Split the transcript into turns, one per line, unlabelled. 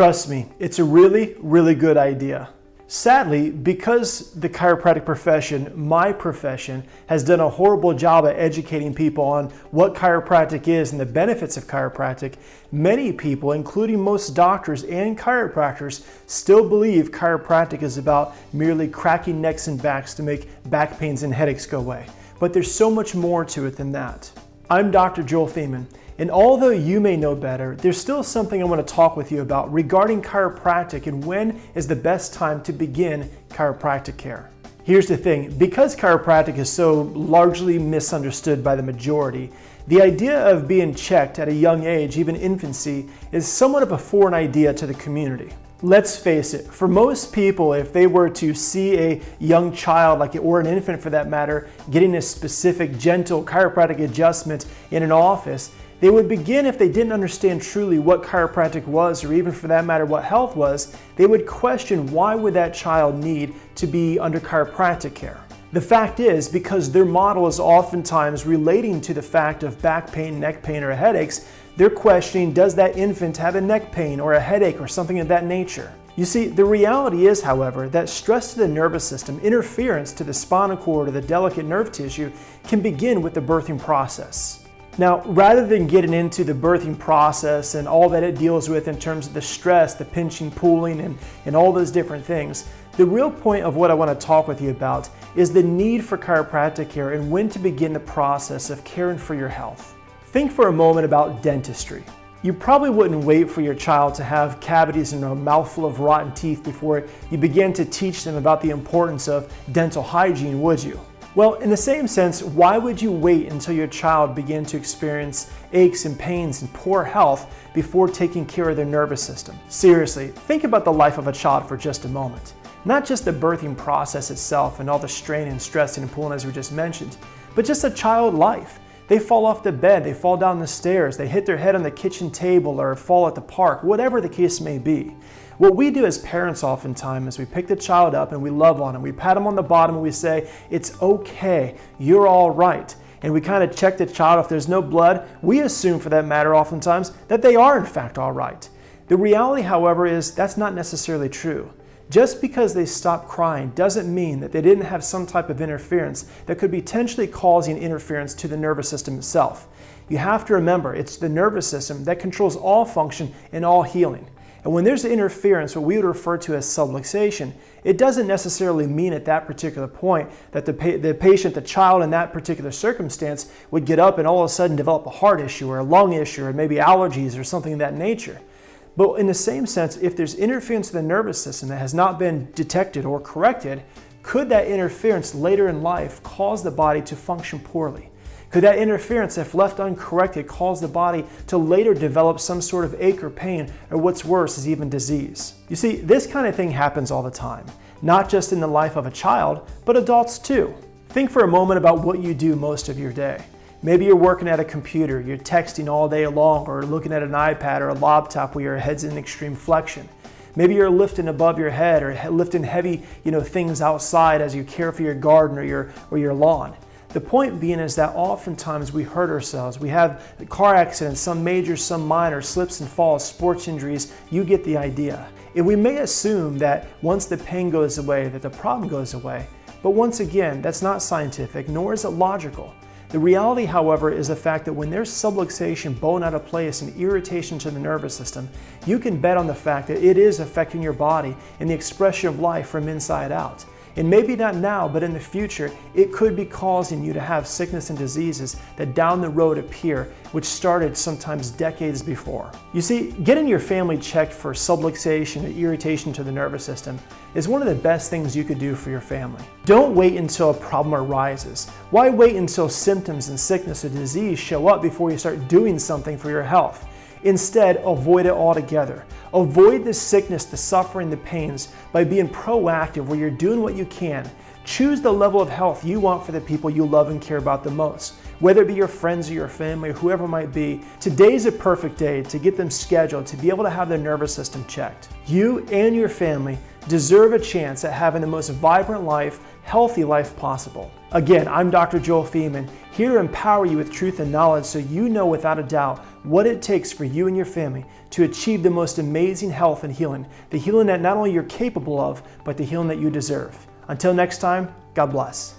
Trust me, it's a really, really good idea. Sadly, because the chiropractic profession, my profession, has done a horrible job at educating people on what chiropractic is and the benefits of chiropractic, many people, including most doctors and chiropractors, still believe chiropractic is about merely cracking necks and backs to make back pains and headaches go away. But there's so much more to it than that. I'm Dr. Feeman, and although you may know better, there's still something I want to talk with you about regarding chiropractic and when is the best time to begin chiropractic care. Here's the thing, because chiropractic is so largely misunderstood by the majority, the idea of being checked at a young age, even infancy, is somewhat of a foreign idea to the community. Let's face it, for most people, if they were to see a young child, or an infant for that matter, getting a specific gentle chiropractic adjustment in an office, they would begin, if they didn't understand truly what chiropractic was, or even for that matter what health was, they would question why would that child need to be under chiropractic care. The fact is, because their model is oftentimes relating to the fact of back pain, neck pain, or headaches, they're questioning, does that infant have a neck pain or a headache or something of that nature? You see, the reality is, however, that stress to the nervous system, interference to the spinal cord or the delicate nerve tissue can begin with the birthing process. Now, rather than getting into the birthing process and all that it deals with in terms of the stress, the pinching, pulling, and all those different things, the real point of what I want to talk with you about is the need for chiropractic care and when to begin the process of caring for your health. Think for a moment about dentistry. You probably wouldn't wait for your child to have cavities and a mouthful of rotten teeth before you begin to teach them about the importance of dental hygiene, would you? Well, in the same sense, why would you wait until your child began to experience aches and pains and poor health before taking care of their nervous system? Seriously, think about the life of a child for just a moment. Not just the birthing process itself and all the strain and stressing and pulling as we just mentioned, but just a child life. They fall off the bed, they fall down the stairs, they hit their head on the kitchen table or fall at the park, whatever the case may be. What we do as parents oftentimes is we pick the child up and we love on him. We pat him on the bottom and we say, it's okay, you're all right. And we kind of check the child. If there's no blood, we assume for that matter oftentimes that they are in fact all right. The reality, however, is that's not necessarily true. Just because they stopped crying doesn't mean that they didn't have some type of interference that could be potentially causing interference to the nervous system itself. You have to remember, it's the nervous system that controls all function and all healing. And when there's interference, what we would refer to as subluxation, it doesn't necessarily mean at that particular point that the patient, the child in that particular circumstance would get up and all of a sudden develop a heart issue or a lung issue or maybe allergies or something of that nature. But in the same sense, if there's interference to the nervous system that has not been detected or corrected, could that interference later in life cause the body to function poorly? Could that interference, if left uncorrected, cause the body to later develop some sort of ache or pain, or what's worse is even disease? You see, this kind of thing happens all the time, not just in the life of a child, but adults too. Think for a moment about what you do most of your day. Maybe you're working at a computer, you're texting all day long, or looking at an iPad or a laptop where your head's in extreme flexion. Maybe you're lifting above your head or lifting heavy things outside as you care for your garden or your lawn. The point being is that oftentimes we hurt ourselves. We have car accidents, some major, some minor, slips and falls, sports injuries, you get the idea. And we may assume that once the pain goes away, that the problem goes away. But once again, that's not scientific, nor is it logical. The reality, however, is the fact that when there's subluxation, bone out of place, and irritation to the nervous system, you can bet on the fact that it is affecting your body and the expression of life from inside out. And maybe not now, but in the future, it could be causing you to have sickness and diseases that down the road appear, which started sometimes decades before. You see, getting your family checked for subluxation and irritation to the nervous system is one of the best things you could do for your family. Don't wait until a problem arises. Why wait until symptoms and sickness or disease show up before you start doing something for your health? Instead, avoid it altogether. Avoid the sickness, the suffering, the pains by being proactive where you're doing what you can. Choose the level of health you want for the people you love and care about the most. Whether it be your friends or your family or whoever it might be, today's a perfect day to get them scheduled to be able to have their nervous system checked. You and your family deserve a chance at having the most vibrant life, healthy life possible. Again, I'm Dr. Joel Feeman, here to empower you with truth and knowledge so you know without a doubt what it takes for you and your family to achieve the most amazing health and healing, the healing that not only you're capable of, but the healing that you deserve. Until next time, God bless.